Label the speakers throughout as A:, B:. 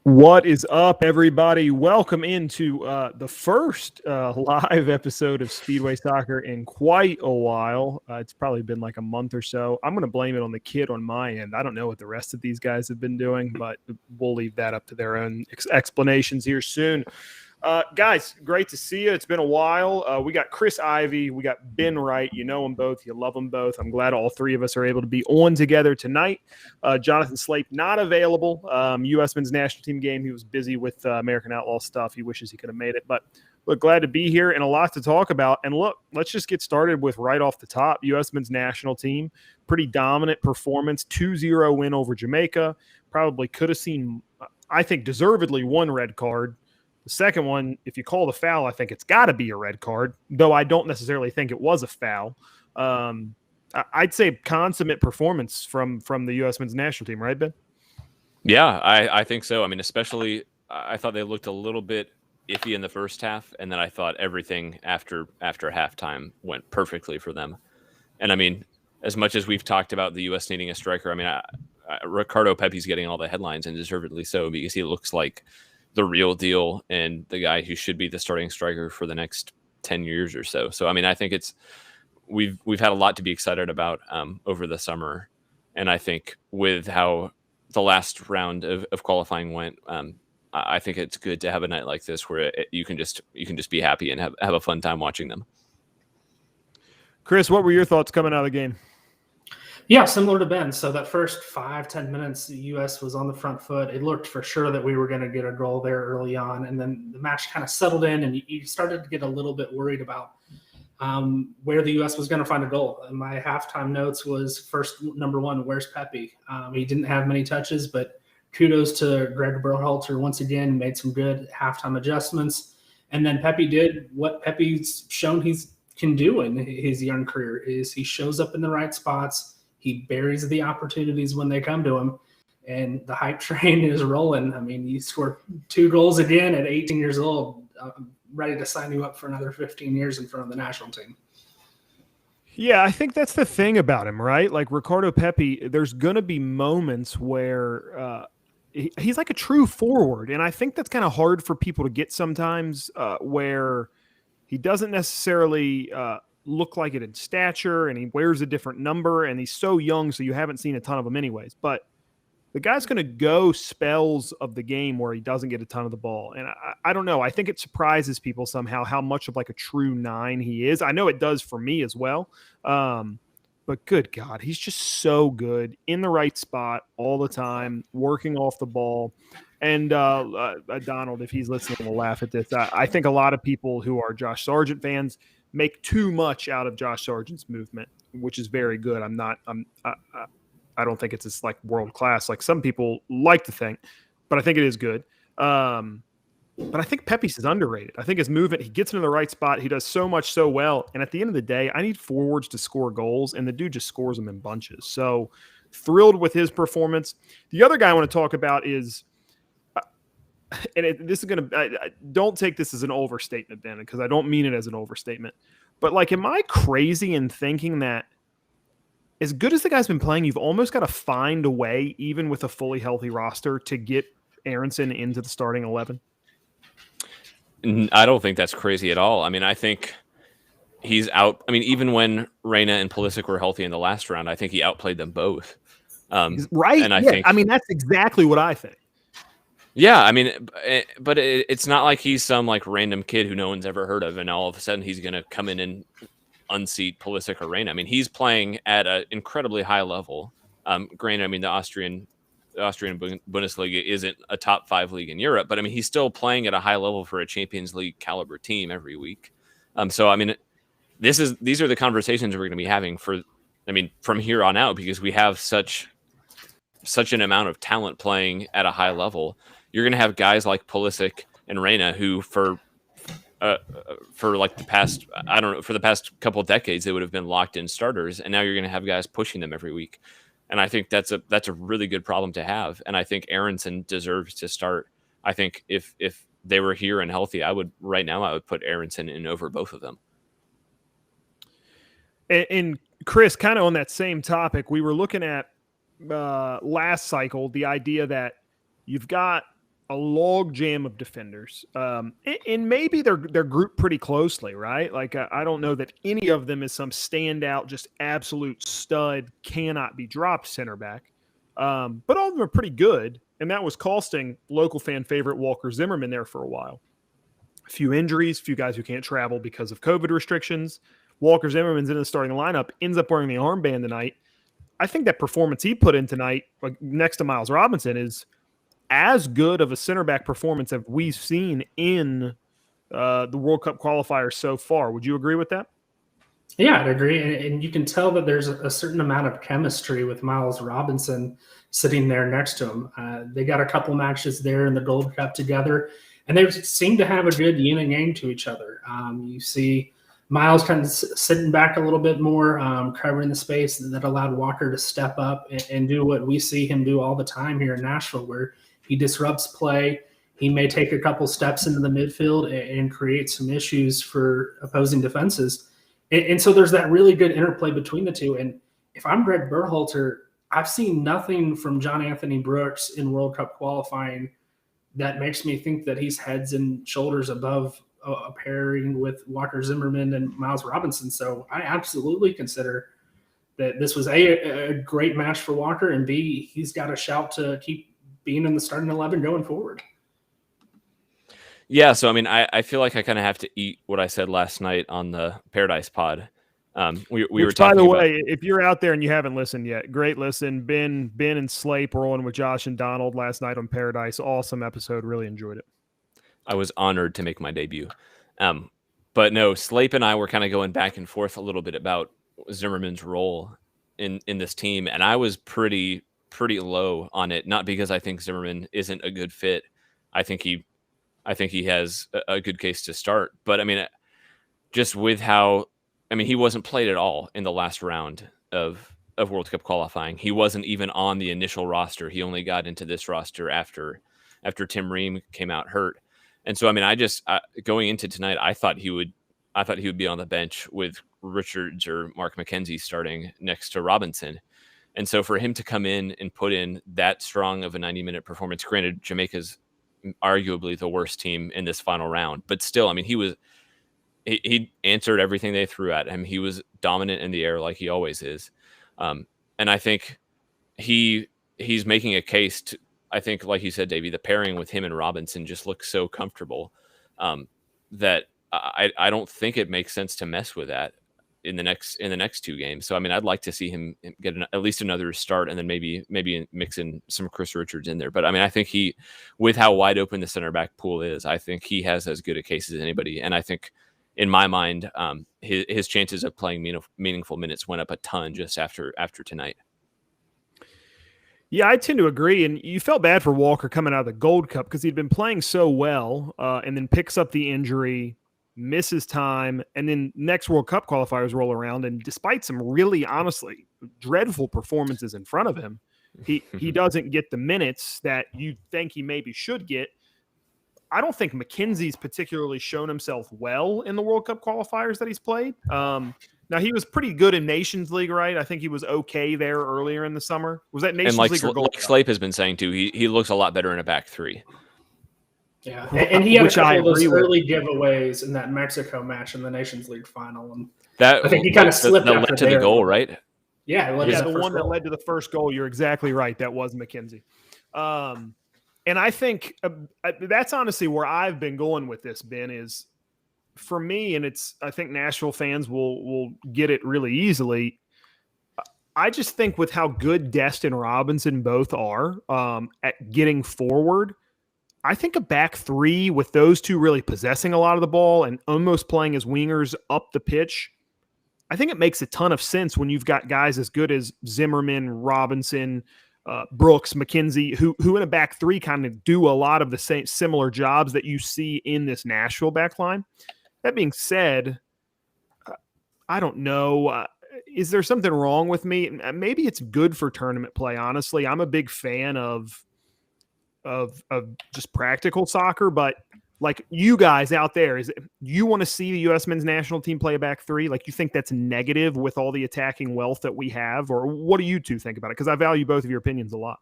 A: What is up, everybody? Welcome into the first live episode of Speedway Soccer in quite a while. It's probably been like a month or so. I'm going to blame it on the kid on my end. I don't know what the rest of these guys have been doing, but we'll leave that up to their own explanations here soon. Guys, great to see you. It's been a while. We got Chris Ivey. We got Ben Wright. You know them both. You love them both. I'm glad all three of us are able to be on together tonight. Jonathan Slape not available. U.S. men's national team game. He was busy with American Outlaw stuff. He wishes he could have made it. But look, glad to be here and a lot to talk about. And look, let's just get started with right off the top. U.S. men's national team, pretty dominant performance, 2-0 win over Jamaica. Probably could have seen, I think, deservedly one red card. The second one, if you call the foul, I think it's got to be a red card, though I don't necessarily think it was a foul. I'd say consummate performance from the U.S. men's national team, right, Ben?
B: Yeah, I think so. I mean, especially I thought they looked a little bit iffy in the first half, and then I thought everything after halftime went perfectly for them. And I mean, as much as we've talked about the U.S. needing a striker, I mean, Ricardo Pepi's getting all the headlines, and deservedly so, because he looks like the real deal and the guy who should be the starting striker for the next 10 years or so. So, I mean, I think we've had a lot to be excited about over the summer. And I think with how the last round of qualifying went, I think it's good to have a night like this where you can just be happy and have a fun time watching them.
A: Chris, what were your thoughts coming out of the game?
C: Yeah, similar to Ben. So that first 5-10 minutes, the U.S. was on the front foot. It looked for sure that we were going to get a goal there early on. And then the match kind of settled in, and you started to get a little bit worried about where the U.S. was going to find a goal. And my halftime notes was first, number one, where's Pepi? He didn't have many touches, but kudos to Greg Berhalter once again, made some good halftime adjustments. And then Pepi did what Pepi's shown he can do in his young career, is he shows up in the right spots. He buries the opportunities when they come to him, and the hype train is rolling. I mean, you scored 2 goals again at 18 years old. I'm ready to sign you up for another 15 years in front of the national team.
A: Yeah, I think that's the thing about him, right? Like Ricardo Pepi, there's going to be moments where he's like a true forward, and I think that's kind of hard for people to get sometimes, where he doesn't necessarily look like it in stature, and he wears a different number, and he's so young, so you haven't seen a ton of him anyways. But the guy's going to go spells of the game where he doesn't get a ton of the ball. And I don't know. I think it surprises people somehow how much of like a true 9 he is. I know it does for me as well. But good God, he's just so good in the right spot all the time, working off the ball. And Donald, if he's listening, will laugh at this. I think a lot of people who are Josh Sargent fans make too much out of Josh Sargent's movement, which is very good. I don't think it's just like world class like some people like to think, but I think it is good. But I think Pepi's is underrated. I think his movement, he gets into the right spot. He does so much so well. And at the end of the day, I need forwards to score goals, and the dude just scores them in bunches. So thrilled with his performance. The other guy I want to talk about is, this is going to, don't take this as an overstatement, Ben, because I don't mean it as an overstatement. But like, am I crazy in thinking that as good as the guy's been playing, you've almost got to find a way, even with a fully healthy roster, to get Aronson into the starting 11?
B: I don't think that's crazy at all. I mean, I think he's out. I mean, even when Reyna and Pulisic were healthy in the last round, I think he outplayed them both.
A: Right.
B: And I
A: mean, that's exactly what I think.
B: Yeah, I mean, but it's not like he's some like random kid who no one's ever heard of, and all of a sudden he's going to come in and unseat Pulisic or Reyna. I mean, he's playing at an incredibly high level. Granted, I mean, the Austrian Bundesliga isn't a top 5 league in Europe, but I mean, he's still playing at a high level for a Champions League caliber team every week. So I mean, these are the conversations we're going to be having from here on out, because we have such an amount of talent playing at a high level. You're going to have guys like Pulisic and Reyna who for like the past, for the past couple of decades, they would have been locked in starters. And now you're going to have guys pushing them every week. And I think that's a really good problem to have. And I think Aronson deserves to start. I think if they were here and healthy, I would put Aronson in over both of them.
A: And Chris, kind of on that same topic, we were looking at last cycle, the idea that you've got a log jam of defenders. And maybe they're grouped pretty closely, right? Like, I don't know that any of them is some standout, just absolute stud, cannot be dropped center back. But all of them are pretty good. And that was costing local fan favorite Walker Zimmerman there for a while. A few injuries, a few guys who can't travel because of COVID restrictions. Walker Zimmerman's in the starting lineup, ends up wearing the armband tonight. I think that performance he put in tonight, like next to Miles Robinson, is as good of a center back performance as we've seen in the World Cup qualifiers so far. Would you agree with that?
C: Yeah, I'd agree. And you can tell that there's a certain amount of chemistry with Miles Robinson sitting there next to him. They got a couple matches there in the Gold Cup together, and they seem to have a good yin and yang to each other. You see Miles kind of sitting back a little bit more, covering the space that allowed Walker to step up and do what we see him do all the time here in Nashville, where he disrupts play. He may take a couple steps into the midfield and create some issues for opposing defenses. And so there's that really good interplay between the two. And if I'm Greg Berhalter, I've seen nothing from John Anthony Brooks in World Cup qualifying that makes me think that he's heads and shoulders above a pairing with Walker Zimmerman and Miles Robinson. So I absolutely consider that this was a great match for Walker, and B, he's got a shout to keep being in the starting 11 going forward.
B: Yeah, so I mean, I feel like I kind of have to eat what I said last night on the Paradise Pod. We were talking.
A: By the way, if you're out there and you haven't listened yet, great listen. Ben and Slape were on with Josh and Donald last night on Paradise. Awesome episode. Really enjoyed it.
B: I was honored to make my debut. But no, Slape and I were kind of going back and forth a little bit about Zimmerman's role in this team, and I was pretty low on it. Not because I think Zimmerman isn't a good fit. I think he has a good case to start. But I mean, just with how, I mean, he wasn't played at all in the last round of World Cup qualifying. He wasn't even on the initial roster. He only got into this roster after Tim Ream came out hurt. And so, I mean, going into tonight, I thought he would be on the bench with Richards or Mark McKenzie starting next to Robinson. And so for him to come in and put in that strong of a 90-minute performance, granted, Jamaica's arguably the worst team in this final round, but still, I mean, he answered everything they threw at him. He was dominant in the air like he always is. And I think he's making a case to, I think, like you said, Davey, the pairing with him and Robinson just looks so comfortable that I don't think it makes sense to mess with that in the next two games. So I mean, I'd like to see him get at least another start, and then maybe mix in some Chris Richards in there. But I mean, I think with how wide open the center back pool is, I think he has as good a case as anybody. And I think, in my mind, his chances of playing meaningful minutes went up a ton just after tonight.
A: Yeah, I tend to agree. And you felt bad for Walker coming out of the Gold Cup because he'd been playing so well, and then picks up the injury, misses time, and then next World Cup qualifiers roll around. And despite some really, honestly, dreadful performances in front of him, he doesn't get the minutes that you think he maybe should get. I don't think McKenzie's particularly shown himself well in the World Cup qualifiers that he's played. Now, he was pretty good in Nations League, right? I think he was okay there earlier in the summer. Was that Nations League or Gold Cup?
B: Slape has been saying, too, he looks a lot better in a back three.
C: Yeah, and he had a couple of those early giveaways in that Mexico match in the Nations League final. And I think he kind of slipped
B: that led to the goal, right?
C: Yeah,
A: the one that led to the first goal. You're exactly right. That was McKenzie. And I think that's honestly where I've been going with this, Ben, is for me, and I think Nashville fans will get it really easily. I just think with how good Dest and Robinson both are at getting forward, I think a back three with those two really possessing a lot of the ball and almost playing as wingers up the pitch, I think it makes a ton of sense when you've got guys as good as Zimmerman, Robinson, Brooks, McKenzie, who in a back three kind of do a lot of the similar jobs that you see in this Nashville back line. That being said, I don't know. Is there something wrong with me? Maybe it's good for tournament play, honestly. I'm a big fan of just practical soccer, but like you guys out there, you want to see the U.S. men's national team play a back three? Like, you think that's negative with all the attacking wealth that we have? Or what do you two think about it? Because I value both of your opinions a lot.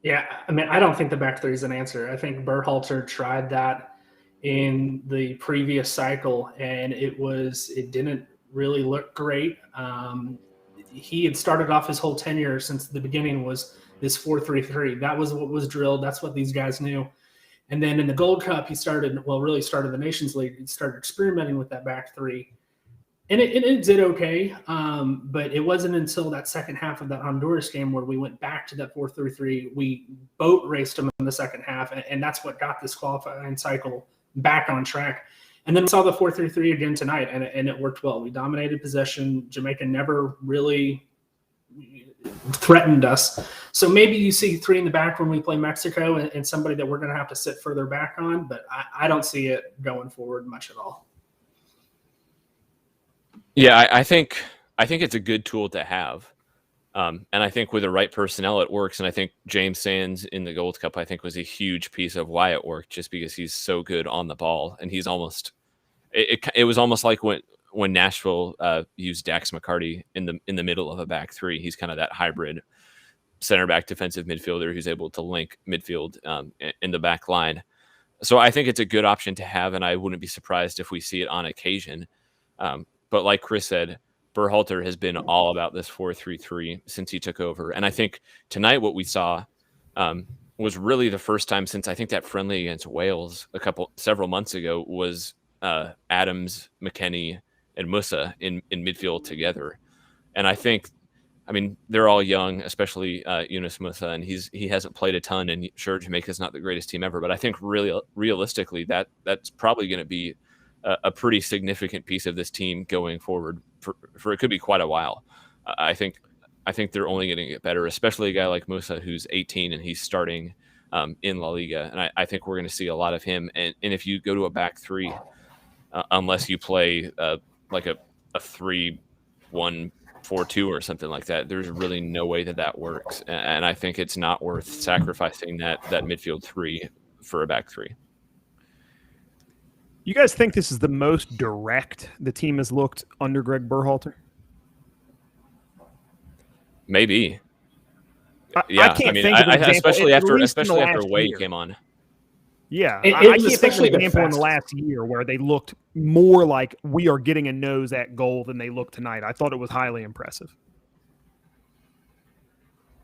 C: Yeah, I mean, I don't think the back three is an answer. I think Berhalter tried that in the previous cycle, and it didn't really look great. He had started off his whole tenure since the beginning was this 4-3-3. That was what was drilled. That's what these guys knew. And then in the Gold Cup, he really started the Nations League. He started experimenting with that back three. And it did okay, but it wasn't until that second half of that Honduras game where we went back to that 4-3-3. We boat raced them in the second half, and that's what got this qualifying cycle back on track. And then we saw the 4-3-3 again tonight, and it worked well. We dominated possession. Jamaica never really threatened us. So maybe you see three in the back when we play Mexico and somebody that we're going to have to sit further back on, but I don't see it going forward much at all.
B: Yeah, I think it's a good tool to have. And I think with the right personnel, it works. And I think James Sands in the Gold Cup, I think, was a huge piece of why it worked, just because he's so good on the ball. And he's almost it was almost like when Nashville used Dax McCarty in the middle of a back three. He's kind of that hybrid center back defensive midfielder who's able to link midfield in the back line. So I think it's a good option to have, and I wouldn't be surprised if we see it on occasion. But like Chris said, Berhalter has been all about this 4-3-3 since he took over. And I think tonight what we saw was really the first time since I think that friendly against Wales several months ago was Adams, McKennie, and Musa in midfield together. And I think, I mean, they're all young, especially Yunus Musa, and he hasn't played a ton. And sure, Jamaica's not the greatest team ever, but I think really realistically that's probably going to be a pretty significant piece of this team going forward for it could be quite a while. I think they're only going to get better, especially a guy like Musa who's 18 and he's starting in La Liga. And I think we're going to see a lot of him. And if you go to a back three, unless you play like a 3-1-4-2 or something like that, there's really no way that works. And I think it's not worth sacrificing that midfield three for a back three.
A: You guys think this is the most direct the team has looked under Greg Berhalter?
B: Maybe.
A: Yeah, I can't think of an example,
B: especially after Wade came on.
A: Yeah, I can't think of an example in the last year where they looked more like we are getting a nose at goal than they look tonight. I thought it was highly impressive.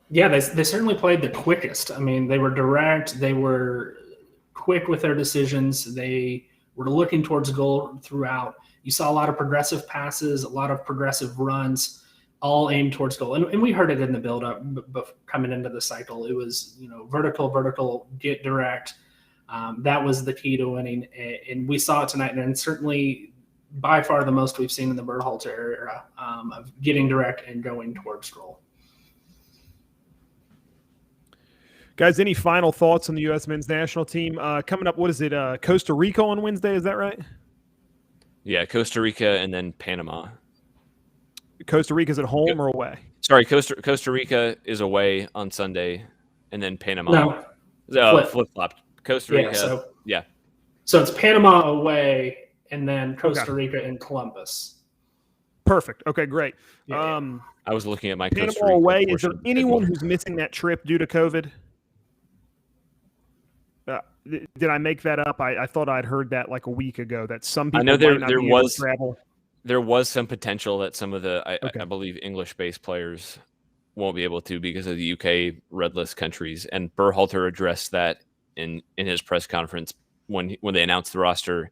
C: Yeah, they certainly played the quickest. I mean, they were direct. They were quick with their decisions. They were looking towards goal throughout. You saw a lot of progressive passes, a lot of progressive runs, all aimed towards goal. And we heard it in the build-up coming into the cycle. It was, vertical, get direct. That was the key to winning. And we saw it tonight. And certainly by far the most we've seen in the Berhalter era of getting direct and going towards goal.
A: Guys, any final thoughts on the U.S. men's national team? Coming up, what is it, Costa Rica on Wednesday? Is that right?
B: Yeah, Costa Rica and then Panama.
A: Costa Rica's at home or away?
B: Sorry, Costa Rica is away on Sunday, and then Panama. No, flip-flopped. Costa Rica, yeah.
C: So it's Panama away, and then Costa Rica in Columbus.
A: Perfect. Okay, great.
B: Yeah. I was looking at my
A: Panama
B: Costa Rica
A: away. Is there anyone who's missing that trip due to COVID? Did I make that up? I thought I'd heard that like a week ago that some people
B: I know
A: might not be able to travel.
B: There was some potential that some of the I believe English-based players won't be able to because of the UK red list countries, and Berhalter addressed that in his press conference when they announced the roster,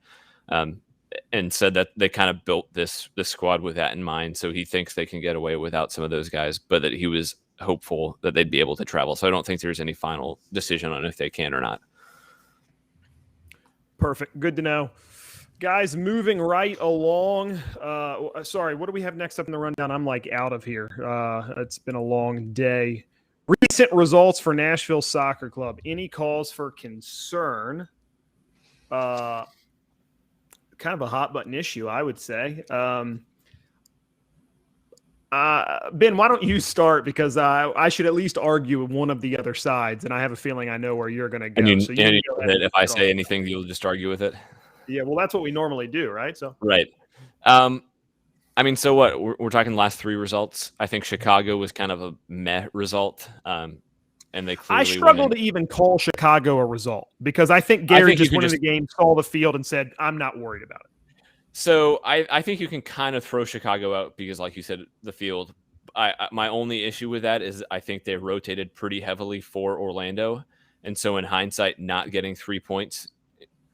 B: and said that they kind of built this squad with that in mind. So he thinks they can get away without some of those guys, but that he was hopeful that they'd be able to travel. So I don't think there's any final decision on if they can or not.
A: Perfect. Good to know. Guys, moving right along. Sorry, what do we have next up in the rundown? I'm like out of here. It's been a long day. Recent results for Nashville Soccer Club. Any cause for concern? Kind of a hot button issue, I would say. Ben, why don't you start? Because I should at least argue one of the other sides, and I have a feeling I know where you're going to go.
B: And
A: so
B: if I say anything, you'll just argue with it?
A: Yeah, well, that's what we normally do, right? So
B: right. I mean, so what? We're talking last three results. I think Chicago was kind of a meh result. and they clearly
A: I struggle
B: win.
A: to even call Chicago a result because I think Gary just went in the game, saw the field, and said, I'm not worried about it.
B: So I think you can kind of throw Chicago out because, like you said, the field. My only issue with that is I think they rotated pretty heavily for Orlando. And so in hindsight, not getting 3 points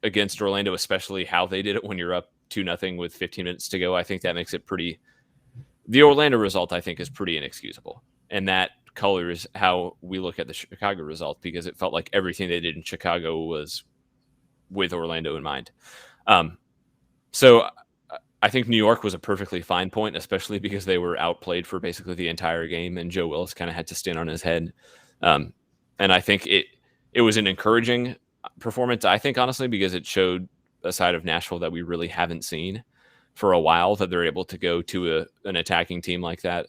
B: against Orlando, especially how they did it when you're up 2-0 with 15 minutes to go, I think that makes it pretty – the Orlando result, I think, is pretty inexcusable. And that colors how we look at the Chicago result because it felt like everything they did in Chicago was with Orlando in mind. So I think New York was a perfectly fine point, especially because they were outplayed for basically the entire game, and Joe Willis kind of had to stand on his head. And I think it was an encouraging performance, I think, honestly, because it showed a side of Nashville that we really haven't seen for a while, that they're able to go to an attacking team like that,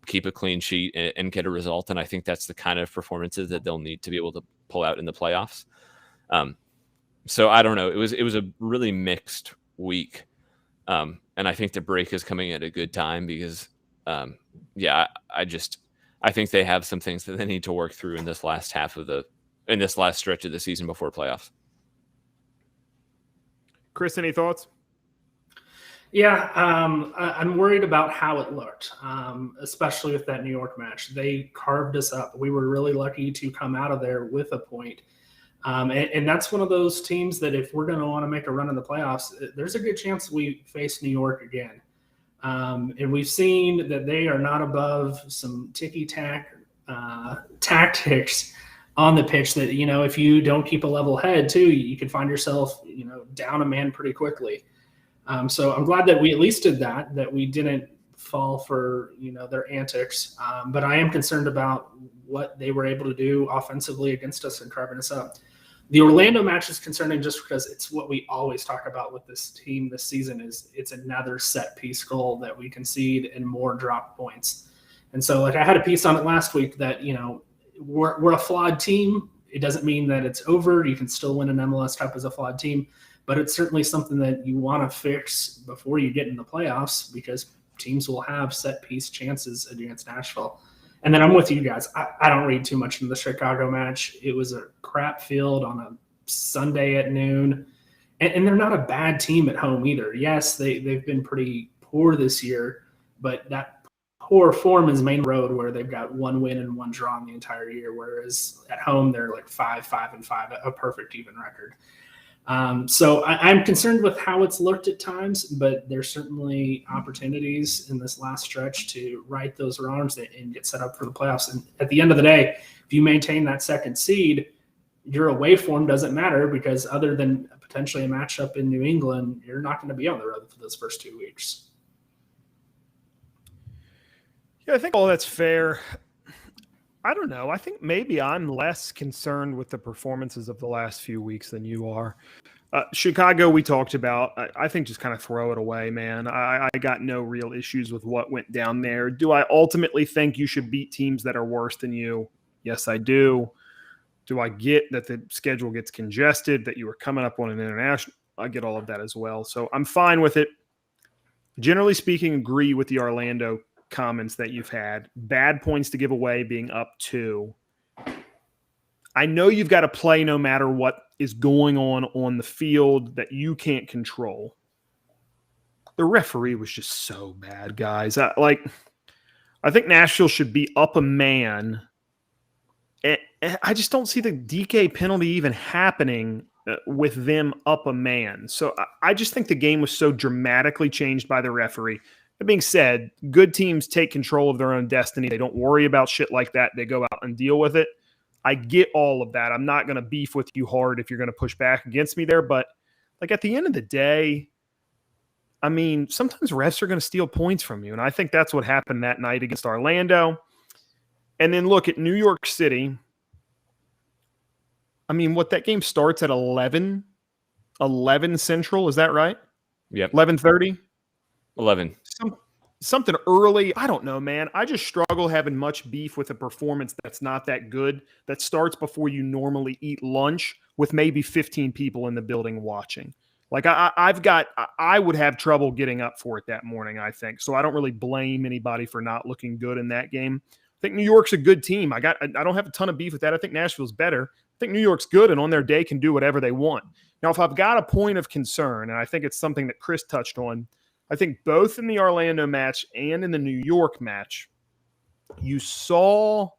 B: keep a clean sheet, and get a result. And I think that's the kind of performances that they'll need to be able to pull out in the playoffs. So I don't know. It was a really mixed week. And I think the break is coming at a good time because, I think they have some things that they need to work through in this last stretch of the season before playoffs.
A: Chris, any thoughts?
C: Yeah, I'm worried about how it looked, especially with that New York match. They carved us up. We were really lucky to come out of there with a point. And that's one of those teams that if we're going to want to make a run in the playoffs, there's a good chance we face New York again. And we've seen that they are not above some ticky-tack tactics on the pitch that, if you don't keep a level head too, you can find yourself, down a man pretty quickly. So I'm glad that we at least did that we didn't fall for, their antics. But I am concerned about what they were able to do offensively against us and carving us up. The Orlando match is concerning just because it's what we always talk about with this team this season is it's another set piece goal that we concede and more drop points. And so I had a piece on it last week that, we're a flawed team. It doesn't mean that it's over. You can still win an MLS Cup as a flawed team, but it's certainly something that you want to fix before you get in the playoffs because teams will have set piece chances against Nashville. And then I'm with you guys. I don't read too much into the Chicago match. It was a crap field on a Sunday at noon. And they're not a bad team at home either. Yes, they've been pretty poor this year, but that poor form is main road where they've got 1 win and 1 draw in the entire year, whereas at home they're like 5-5-5, a perfect even record. So I'm concerned with how it's looked at times, but there's certainly opportunities in this last stretch to right those wrongs and get set up for the playoffs. And at the end of the day, if you maintain that second seed, your away form doesn't matter because other than potentially a matchup in New England, you're not going to be on the road for those first 2 weeks.
A: Yeah, I think all that's fair. I don't know. I think maybe I'm less concerned with the performances of the last few weeks than you are. Chicago, we talked about. I think just kind of throw it away, man. I got no real issues with what went down there. Do I ultimately think you should beat teams that are worse than you? Yes, I do. Do I get that the schedule gets congested, that you were coming up on an international? I get all of that as well. So I'm fine with it. Generally speaking, agree with the Orlando comments that you've had. Bad points to give away, being up 2. I know you've got to play no matter what is going on the field that you can't control. The referee was just so bad, guys. I think Nashville should be up a man. I just don't see the DK penalty even happening with them up a man. So I just think the game was so dramatically changed by the referee. That being said, good teams take control of their own destiny. They don't worry about shit like that. They go out and deal with it. I get all of that. I'm not going to beef with you hard if you're going to push back against me there. But at the end of the day, I mean, sometimes refs are going to steal points from you. And I think that's what happened that night against Orlando. And then look at New York City. I mean, that game starts at 11 Central. Is that right?
B: Yep.
A: 11:30?
B: 11.
A: Something early. I don't know, man. I just struggle having much beef with a performance that's not that good, that starts before you normally eat lunch with maybe 15 people in the building watching. I would have trouble getting up for it that morning, I think. So I don't really blame anybody for not looking good in that game. I think New York's a good team. I don't have a ton of beef with that. I think Nashville's better. I think New York's good and on their day can do whatever they want. Now, if I've got a point of concern, and I think it's something that Chris touched on, I think both in the Orlando match and in the New York match, you saw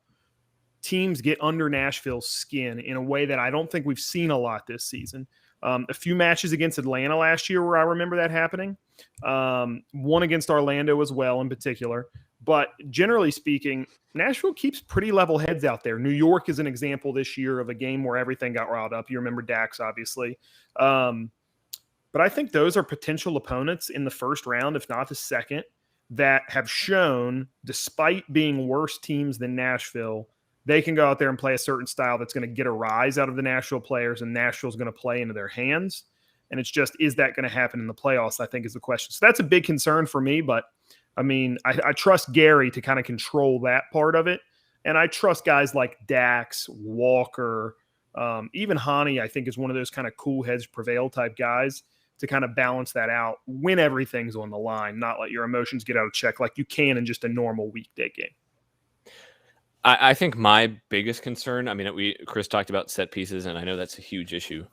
A: teams get under Nashville's skin in a way that I don't think we've seen a lot this season. A few matches against Atlanta last year where I remember that happening. One against Orlando as well in particular. But generally speaking, Nashville keeps pretty level heads out there. New York is an example this year of a game where everything got riled up. You remember Dax, obviously. But I think those are potential opponents in the first round, if not the second, that have shown, despite being worse teams than Nashville, they can go out there and play a certain style that's going to get a rise out of the Nashville players, and Nashville's going to play into their hands. And it's just, is that going to happen in the playoffs, I think is the question. So that's a big concern for me, but I mean, I trust Gary to kind of control that part of it. And I trust guys like Dax, Walker, even Hani, I think is one of those kind of cool heads prevail type guys to kind of balance that out when everything's on the line, not let your emotions get out of check like you can in just a normal weekday game.
B: I think my biggest concern, I mean, Chris talked about set pieces, and I know that's a huge issue.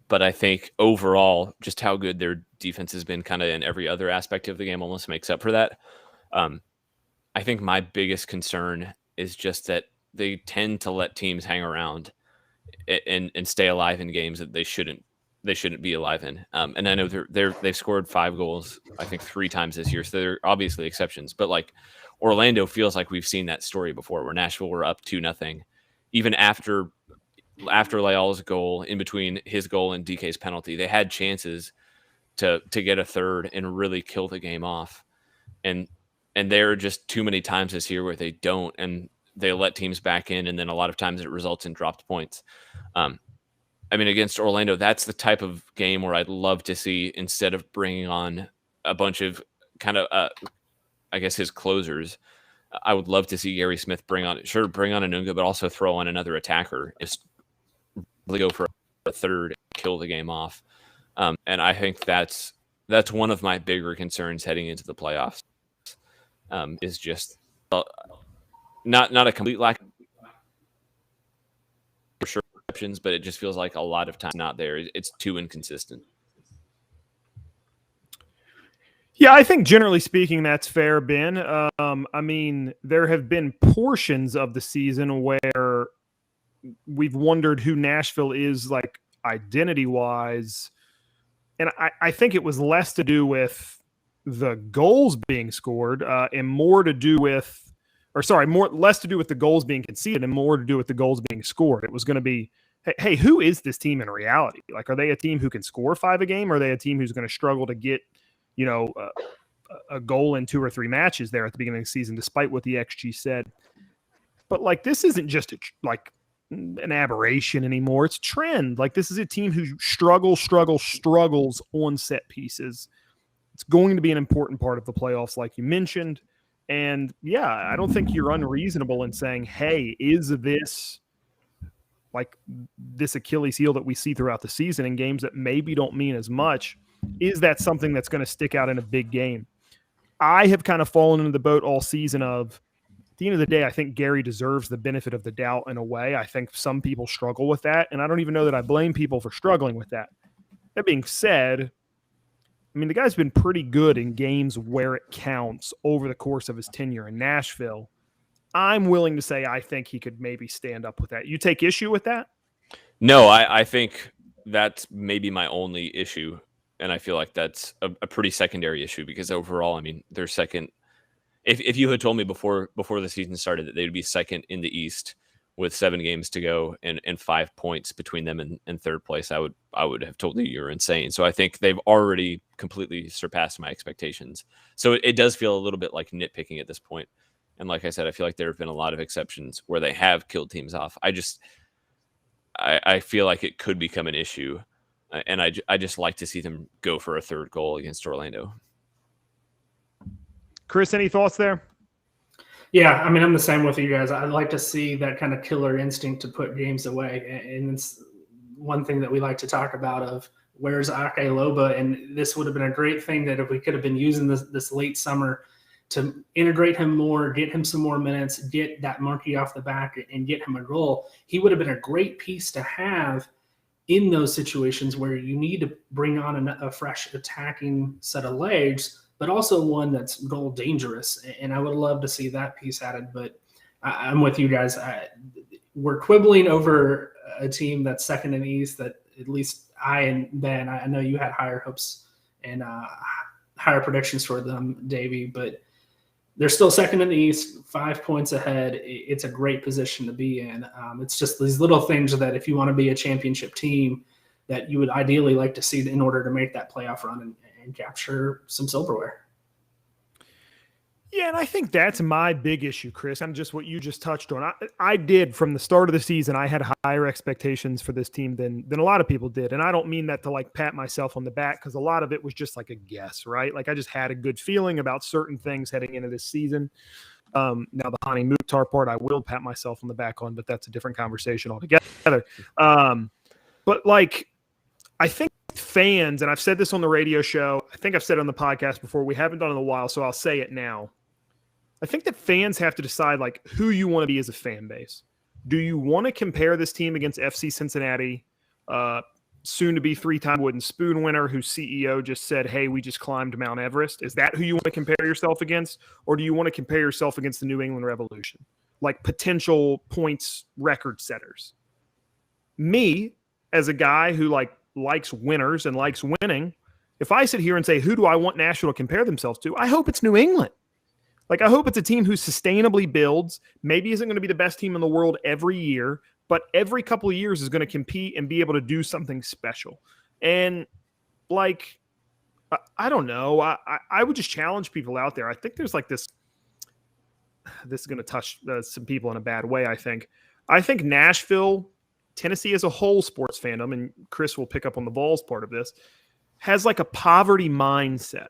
B: But I think overall, just how good their defense has been kind of in every other aspect of the game almost makes up for that. I think my biggest concern is just that they tend to let teams hang around and stay alive in games that they shouldn't be alive in. And I know they've scored 5 goals, I think 3 times this year. So they're obviously exceptions, but like Orlando feels like we've seen that story before where Nashville were up 2-0. Even after Leal's goal, in between his goal and DK's penalty, they had chances to get a third and really kill the game off. And there are just too many times this year where they don't, and they let teams back in. And then a lot of times it results in dropped points. I mean, against Orlando, that's the type of game where I'd love to see, instead of bringing on a bunch of kind of, I guess, his closers, I would love to see Gary Smith bring on Anunga, but also throw on another attacker. Just really go for a third and kill the game off. And I think that's one of my bigger concerns heading into the playoffs, is just not a complete lack of sure options, but it just feels like a lot of time not there. It's too inconsistent.
A: Yeah, I think generally speaking, that's fair, Ben. I mean, there have been portions of the season where we've wondered who Nashville is, like, identity-wise. And I think it was less to do with the goals being scored and less to do with the goals being conceded and more to do with the goals being scored. It was going to be, hey, who is this team in reality? Like, are they a team who can score 5 a game? Or are they a team who's going to struggle to get, a goal in 2 or 3 matches there at the beginning of the season, despite what the XG said? But like, this isn't just an aberration anymore. It's a trend. Like, this is a team who struggles on set pieces. It's going to be an important part of the playoffs, like you mentioned. And yeah, I don't think you're unreasonable in saying, hey, is this like this Achilles heel that we see throughout the season in games that maybe don't mean as much? Is that something that's going to stick out in a big game? I have kind of fallen into the boat all season of, at the end of the day, I think Gary deserves the benefit of the doubt in a way. I think some people struggle with that, and I don't even know that I blame people for struggling with that. That being said, I mean, the guy's been pretty good in games where it counts over the course of his tenure in Nashville. I'm willing to say I think he could maybe stand up with that. You take issue with that?
B: No, I think that's maybe my only issue. And I feel like that's a pretty secondary issue, because overall, I mean, they're second. If you had told me before the season started that they would be second in the East with 7 games to go and 5 points between them and third place, I would have told you you're insane. So I think they've already completely surpassed my expectations. So it does feel a little bit like nitpicking at this point. And like I said, I feel like there have been a lot of exceptions where they have killed teams off. I feel like it could become an issue. And I just like to see them go for a third goal against Orlando.
A: Chris, any thoughts there?
C: Yeah, I mean, I'm the same with you guys. I'd like to see that kind of killer instinct to put games away. And it's one thing that we like to talk about of where's Ake Loba. And this would have been a great thing that if we could have been using this late summer to integrate him more, get him some more minutes, get that monkey off the back, and get him a goal. He would have been a great piece to have in those situations where you need to bring on a fresh attacking set of legs, but also one that's goal dangerous. And I would love to see that piece added. But I'm with you guys. We're quibbling over a team that's second in the East that at least I and Ben, I know you had higher hopes and higher predictions for them, Davey, but they're still second in the East, 5 points ahead. It's a great position to be in. It's just these little things that if you want to be a championship team that you would ideally like to see in order to make that playoff run and capture some silverware.
A: Yeah, and I think that's my big issue, Chris. And just what you just touched on. I did from the start of the season. I had higher expectations for this team than a lot of people did, and I don't mean that to like pat myself on the back because a lot of it was just like a guess, right? Like I just had a good feeling about certain things heading into this season. Now the Hani Mukhtar part, I will pat myself on the back on, but that's a different conversation altogether. But like, I think fans, and I've said this on the radio show. I think I've said it on the podcast before. We haven't done it in a while, so I'll say it now. I think that fans have to decide like who you want to be as a fan base. Do you want to compare this team against FC Cincinnati, soon to be 3-time Wooden Spoon winner, whose CEO just said, "Hey, we just climbed Mount Everest"? Is that who you want to compare yourself against, or do you want to compare yourself against the New England Revolution, like potential points record setters? Me, as a guy who likes winners and likes winning, if I sit here and say, who do I want Nashville to compare themselves to? I hope it's New England. Like, I hope it's a team who sustainably builds, maybe isn't going to be the best team in the world every year, but every couple of years is going to compete and be able to do something special. And, like, I don't know. I would just challenge people out there. I think there's like this is going to touch some people in a bad way, I think. I think Nashville, Tennessee as a whole sports fandom, and Chris will pick up on the Vols part of this, has like a poverty mindset.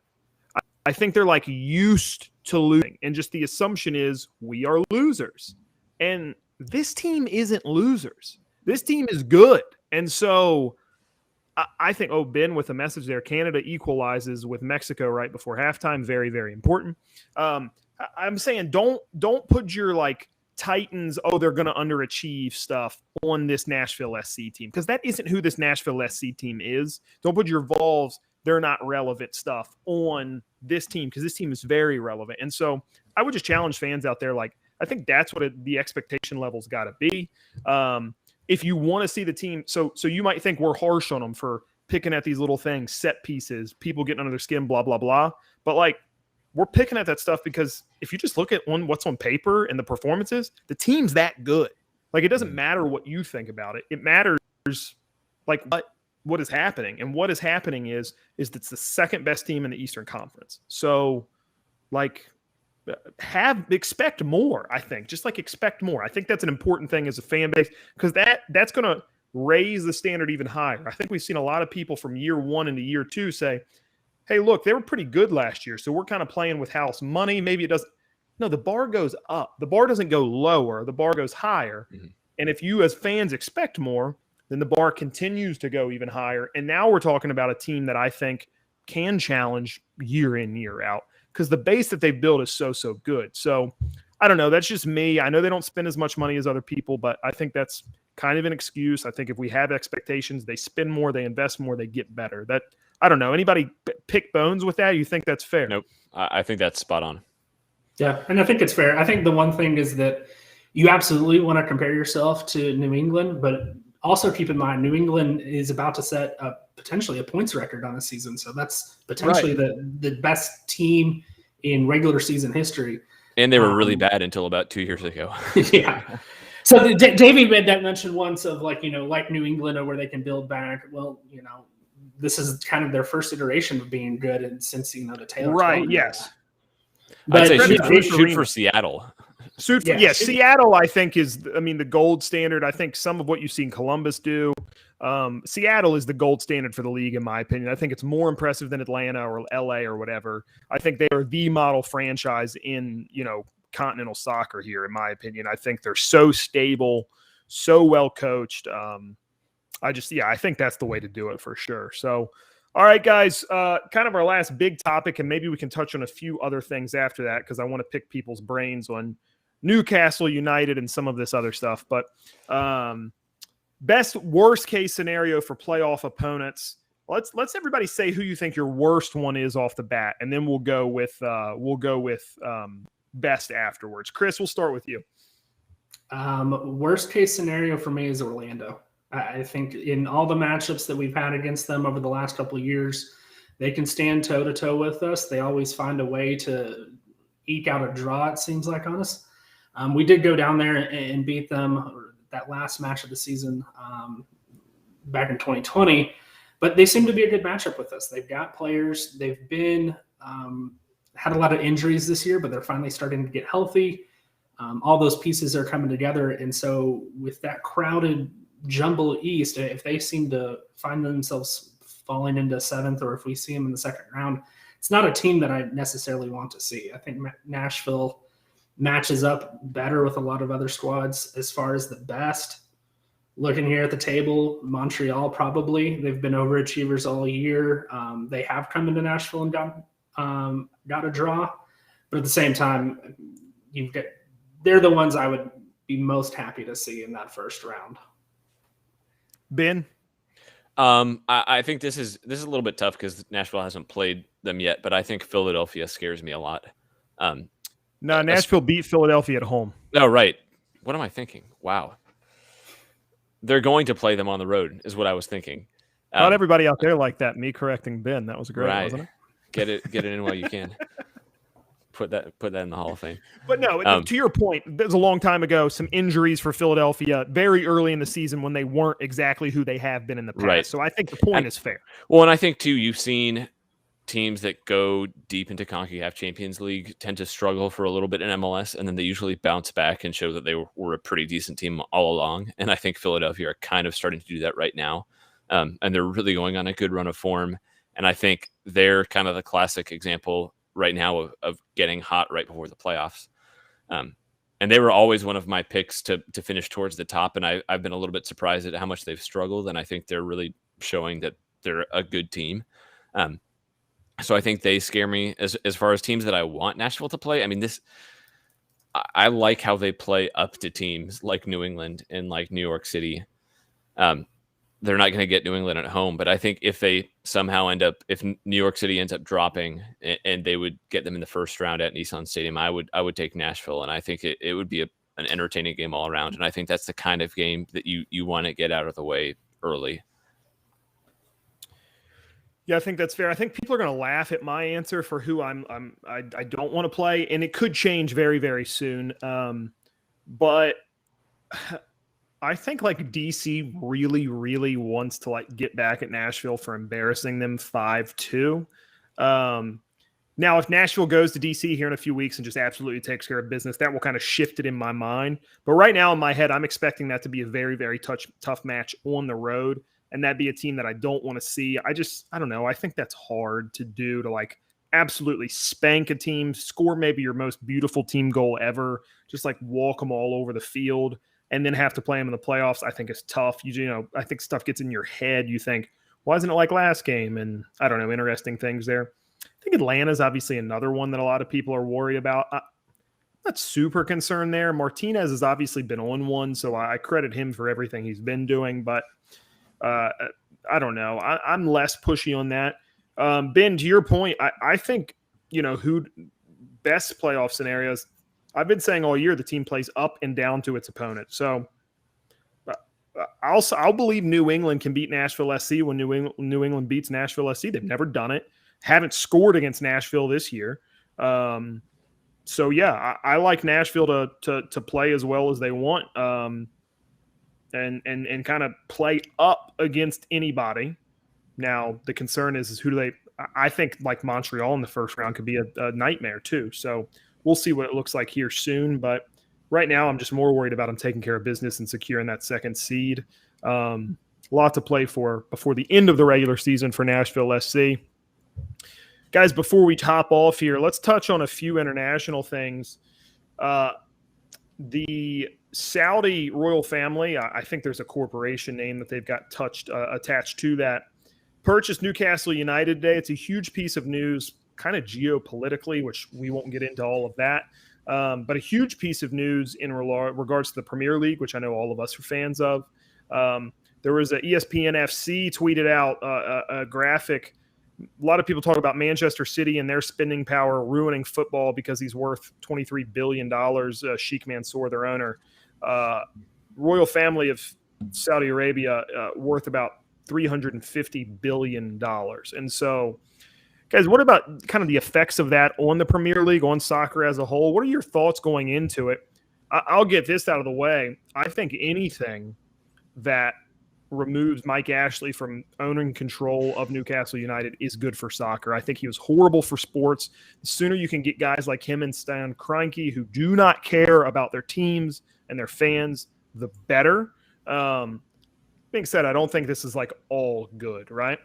A: I think they're like used to losing, and just the assumption is we are losers. And this team isn't losers. This team is good. And so I think, Ben with a message there, Canada equalizes with Mexico right before halftime. Very, very important. I'm saying don't put your like Titans, they're going to underachieve stuff on this Nashville SC team, because that isn't who this Nashville SC team is. Don't put your Vols, they're not relevant stuff on this team, because this team is very relevant. And so I would just challenge fans out there. Like, I think that's what the expectation level's got to be. If you want to see the team, so you might think we're harsh on them for picking at these little things, set pieces, people getting under their skin, blah, blah, blah. But like, we're picking at that stuff because if you just look at what's on paper and the performances, the team's that good. Like, it doesn't matter what you think about it. It matters like what is happening. And what is happening is it's the second best team in the Eastern Conference. So like, expect more, I think. Just like expect more. I think that's an important thing as a fan base, because that's going to raise the standard even higher. I think we've seen a lot of people from year one into year two say, hey, look, they were pretty good last year, so we're kind of playing with house money. Maybe it doesn't. No, the bar goes up. The bar doesn't go lower. The bar goes higher. Mm-hmm. And if you as fans expect more, then the bar continues to go even higher. And now we're talking about a team that I think can challenge year in, year out, because the base that they've built is so good. So I don't know. That's just me. I know they don't spend as much money as other people, but I think that's kind of an excuse. I think if we have expectations, they spend more, they invest more, they get better. I don't know. Anybody pick bones with that? You think that's fair?
B: Nope. I think that's spot on.
C: Yeah, and I think it's fair. I think the one thing is that you absolutely want to compare yourself to New England, but also keep in mind New England is about to set potentially a points record on the season. So that's potentially the best team in regular season history. And
B: they were really bad until about 2 years ago.
C: Yeah. So Davey made that mention once of like New England, or where they can build back. Well, this is kind of their first iteration of being good, and since the tail.
A: Right. Yes.
B: I'd say shoot for Seattle.
A: Seattle, I think, is the gold standard. I think some of what you've seen Columbus do. Seattle is the gold standard for the league, in my opinion. I think it's more impressive than Atlanta or LA or whatever. I think they are the model franchise in continental soccer here, in my opinion. I think they're so stable, so well coached. I think that's the way to do it for sure. So All right, guys, kind of our last big topic, and maybe we can touch on a few other things after that because I want to pick people's brains on Newcastle United and some of this other stuff. But best worst case scenario for playoff opponents. Let's everybody say who you think your worst one is off the bat, and then we'll go with best afterwards. Chris, we'll start with you.
C: Worst case scenario for me is Orlando. I think in all the matchups that we've had against them over the last couple of years, they can stand toe-to-toe with us. They always find a way to eke out a draw, it seems like, on us. We did go down there and beat them that last match of the season back in 2020, but they seem to be a good matchup with us. They've got players. They've been had a lot of injuries this year, but they're finally starting to get healthy. All those pieces are coming together, and so with that crowded jumble East, if they seem to find themselves falling into seventh, or if we see them in the second round, it's not a team that I necessarily want to see. I think Nashville matches up better with a lot of other squads as far as the best. Looking here at the table, Montreal probably. They've been overachievers all year. They have come into Nashville and got a draw, but at the same time, they're the ones I would be most happy to see in that first round.
A: Ben?
B: I think this is a little bit tough because Nashville hasn't played them yet, but I think Philadelphia scares me a lot.
A: No, Nashville beat Philadelphia at home.
B: Oh, right. What am I thinking? Wow. They're going to play them on the road is what I was thinking.
A: Not everybody out there like that. Me correcting Ben. That was great,
B: right.
A: wasn't it?
B: Get it in while you can. Put that in the Hall of Fame.
A: But no, to your point, there's a long time ago, some injuries for Philadelphia very early in the season when they weren't exactly who they have been in the past.
B: Right.
A: So I think the point is fair.
B: Well, and I think, too, you've seen teams that go deep into CONCACAF Champions League tend to struggle for a little bit in MLS, and then they usually bounce back and show that they were a pretty decent team all along. And I think Philadelphia are kind of starting to do that right now. And they're really going on a good run of form. And I think they're kind of the classic example right now of getting hot right before the playoffs. And they were always one of my picks to finish towards the top. And I've been a little bit surprised at how much they've struggled. And I think they're really showing that they're a good team. So I think they scare me as far as teams that I want Nashville to play. I mean, I like how they play up to teams like New England and like New York City. They're not going to get New England at home, but I think if they somehow if New York City ends up dropping and they would get them in the first round at Nissan Stadium, I would take Nashville. And I think it would be an entertaining game all around. And I think that's the kind of game that you want to get out of the way early.
A: Yeah, I think that's fair. I think people are going to laugh at my answer for who I don't want to play, and it could change very, very soon. But I think like DC really, really wants to like get back at Nashville for embarrassing them 5-2. Now, if Nashville goes to DC here in a few weeks and just absolutely takes care of business, that will kind of shift it in my mind. But right now in my head, I'm expecting that to be a very, very tough match on the road. And that'd be a team that I don't want to see. I don't know. I think that's hard to do, to like absolutely spank a team, score maybe your most beautiful team goal ever, just like walk them all over the field, and then have to play them in the playoffs. I think it's tough. I think stuff gets in your head. You think, why isn't it like last game? And I don't know, interesting things there. I think Atlanta's obviously another one that a lot of people are worried about. I'm not super concerned there. Martinez has obviously been on one, so I credit him for everything he's been doing, but I don't know. I'm less pushy on that. Ben, to your point, I think, who best playoff scenarios, I've been saying all year the team plays up and down to its opponent. So I'll believe New England can beat Nashville SC when New England beats Nashville SC. They've never done it. Haven't scored against Nashville this year. So yeah, I like Nashville to play as well as they want. And kind of play up against anybody. Now, the concern is who do they – I think like Montreal in the first round could be a nightmare too. So we'll see what it looks like here soon. But right now I'm just more worried about them taking care of business and securing that second seed. A lot to play for before the end of the regular season for Nashville SC. Guys, before we top off here, let's touch on a few international things. The Saudi royal family, I think there's a corporation name that they've got attached to that, purchased Newcastle United today. It's a huge piece of news, kind of geopolitically, which we won't get into all of that. But a huge piece of news in regards to the Premier League, which I know all of us are fans of. There was a ESPN FC tweeted out a graphic. A lot of people talk about Manchester City and their spending power ruining football because he's worth $23 billion. Sheikh Mansour, their owner, royal family of Saudi Arabia, worth about $350 billion. And so, guys, what about kind of the effects of that on the Premier League, on soccer as a whole? What are your thoughts going into it? I'll get this out of the way. I think anything that removes Mike Ashley from owning control of Newcastle United is good for soccer. I think he was horrible for sports. The sooner you can get guys like him and Stan Kroenke who do not care about their teams and their fans, the better. Being said, I don't think this is like all good, right?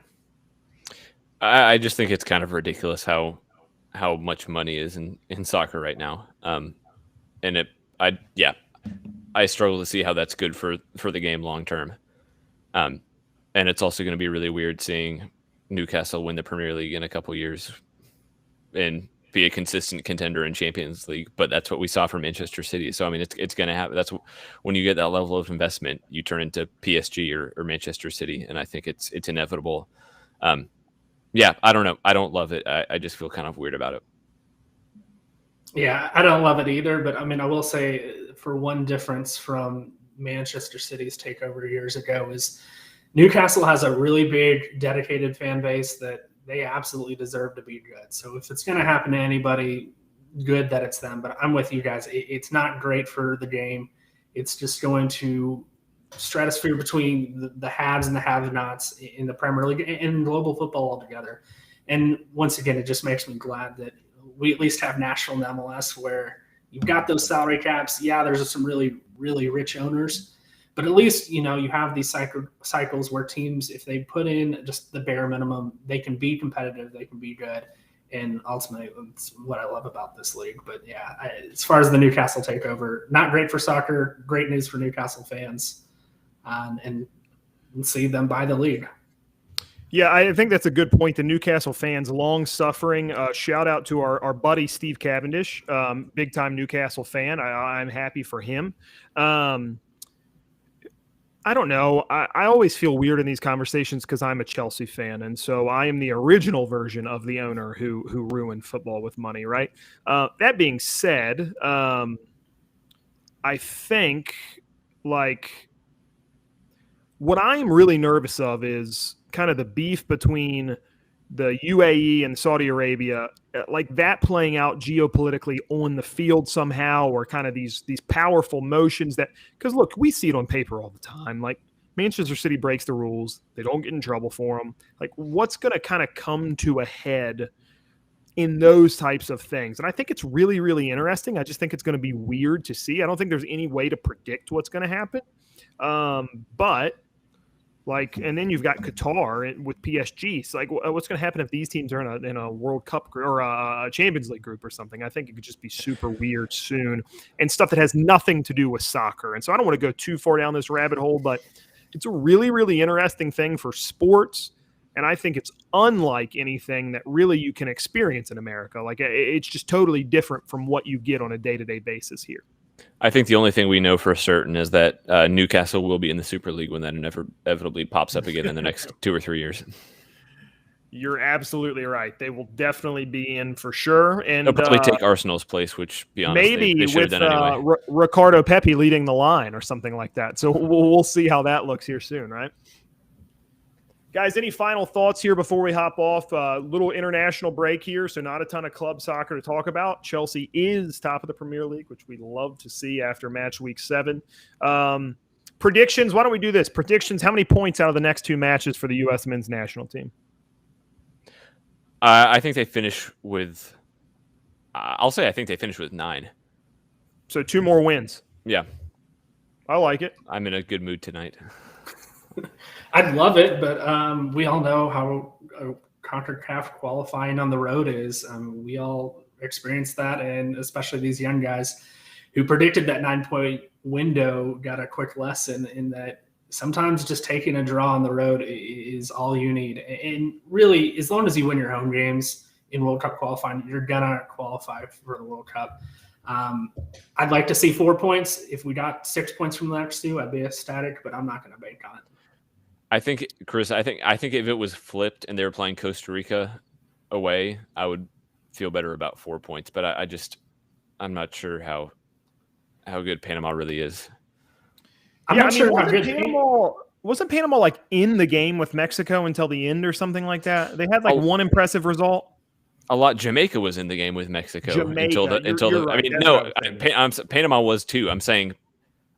B: I just think it's kind of ridiculous how much money is in soccer right now. And I struggle to see how that's good for the game long term. And it's also going to be really weird seeing Newcastle win the Premier League in a couple years and be a consistent contender in Champions League. But that's what we saw from Manchester City. So, I mean, it's going to happen. That's when you get that level of investment, you turn into PSG or Manchester City. And I think it's inevitable. I don't know. I don't love it. I just feel kind of weird about it.
C: Yeah, I don't love it either. But I mean, I will say for one difference from Manchester City's takeover years ago is Newcastle has a really big dedicated fan base that they absolutely deserve to be good. So if it's going to happen to anybody, good that it's them. But I'm with you guys. It's not great for the game. It's just going to stratosphere between the haves and the have-nots in the Premier League and global football altogether. And once again, it just makes me glad that we at least have Nashville and MLS where you've got those salary caps. Yeah, there's some really, really rich owners. But at least, you have these cycles where teams, if they put in just the bare minimum, they can be competitive, they can be good. And ultimately, that's what I love about this league. But, yeah, as far as the Newcastle takeover, not great for soccer, great news for Newcastle fans. And see them buy the league.
A: Yeah, I think that's a good point. The Newcastle fans, long suffering. Shout out to our buddy Steve Cavendish, big time Newcastle fan. I'm happy for him. I don't know. I always feel weird in these conversations because I'm a Chelsea fan, and so I am the original version of the owner who ruined football with money, right? That being said, I think what I'm really nervous of is kind of the beef between the UAE and Saudi Arabia, like that playing out geopolitically on the field somehow, or kind of these powerful motions that, because look, we see it on paper all the time. Like Manchester City breaks the rules. They don't get in trouble for them. Like what's going to kind of come to a head in those types of things? And I think it's really, really interesting. I just think it's going to be weird to see. I don't think there's any way to predict what's going to happen. But and then you've got Qatar with PSG. So what's going to happen if these teams are in a World Cup or a Champions League group or something? I think it could just be super weird soon, and stuff that has nothing to do with soccer. And so I don't want to go too far down this rabbit hole, but it's a really, really interesting thing for sports. And I think it's unlike anything that really you can experience in America. Like it's just totally different from what you get on a day-to-day basis here.
B: I think the only thing we know for certain is that Newcastle will be in the Super League when that inevitably pops up again in the next 2 or 3 years.
A: You're absolutely right. They will definitely be in for sure. And
B: they'll probably take Arsenal's place, which, be honest,
A: maybe
B: they should have
A: with
B: done anyway.
A: Ricardo Pepi leading the line or something like that. So we'll see how that looks here soon, right? Guys, any final thoughts here before we hop off? Little international break here, so not a ton of club soccer to talk about. Chelsea is top of the Premier League, which we love to see after match week 7. Predictions, why don't we do this? Predictions, how many points out of the next 2 matches for the U.S. men's national team?
B: I think they finish with I think they finish with 9.
A: So 2 more wins.
B: Yeah.
A: I like it.
B: I'm in a good mood tonight.
C: I'd love it, but we all know how CONCACAF qualifying on the road is. We all experienced that, and especially these young guys who predicted that 9-point window got a quick lesson in that sometimes just taking a draw on the road is all you need. And really, as long as you win your home games in World Cup qualifying, you're going to qualify for the World Cup. I'd like to see 4 points. If we got 6 points from the next two, I'd be ecstatic, but I'm not going to bank on it.
B: I think, Chris, I think if it was flipped and they were playing Costa Rica away, I would feel better about 4 points. But I'm not sure how good Panama really is.
C: I'm not sure how good
A: wasn't Panama like in the game with Mexico until the end or something like that? They had like one impressive result.
B: A lot. Jamaica was in the game with Mexico until the.
A: Right.
B: I mean, no, Panama was too. I'm saying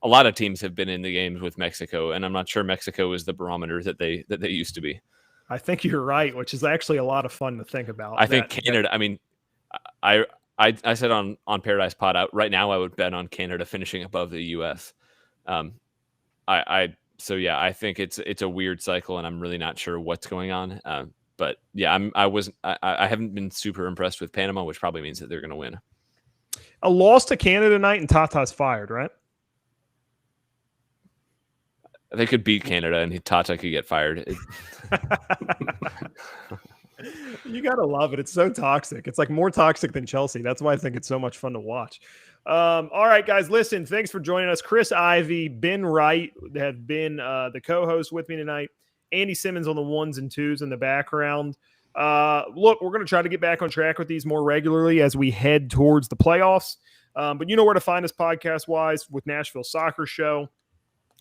B: a lot of teams have been in the games with Mexico, and I'm not sure Mexico is the barometer that they used to be.
A: I think you're right, which is actually a lot of fun to think about.
B: I think Canada. I mean, I said on Paradise Pod right now I would bet on Canada finishing above the U.S. So yeah, I think it's a weird cycle, and I'm really not sure what's going on. But yeah, I haven't been super impressed with Panama, which probably means that they're going to win.
A: A loss to Canada tonight, and Tata's fired, right?
B: They could beat Canada, and Tata could get fired.
A: You gotta love it. It's so toxic. It's like more toxic than Chelsea. That's why I think it's so much fun to watch. All right, guys, listen, thanks for joining us. Chris Ivey, Ben Wright have been the co-hosts with me tonight. Andy Simmons on the 1s and 2s in the background. Look, we're going to try to get back on track with these more regularly as we head towards the playoffs. But you know where to find us podcast-wise with Nashville Soccer Show.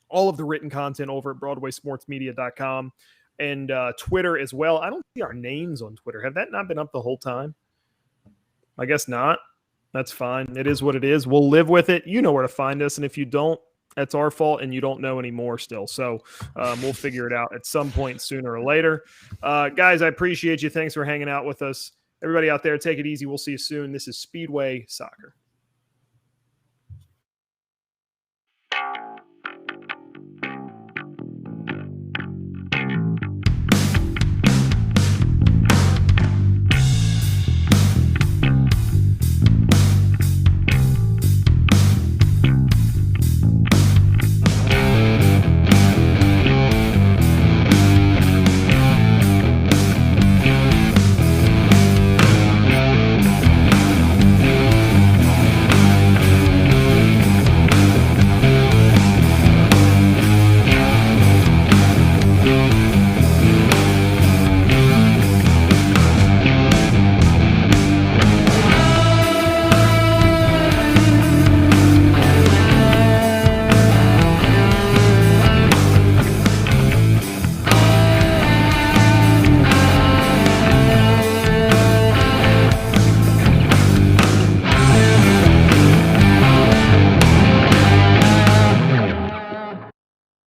A: All of the written content over at BroadwaySportsMedia.com and Twitter as well. I don't see our names on Twitter. Have that not been up the whole time? I guess not. That's fine. It is what it is. We'll live with it. You know where to find us. And if you don't, that's our fault, and you don't know anymore still. So we'll figure it out at some point sooner or later. Guys, I appreciate you. Thanks for hanging out with us. Everybody out there, take it easy. We'll see you soon. This is Speedway Soccer.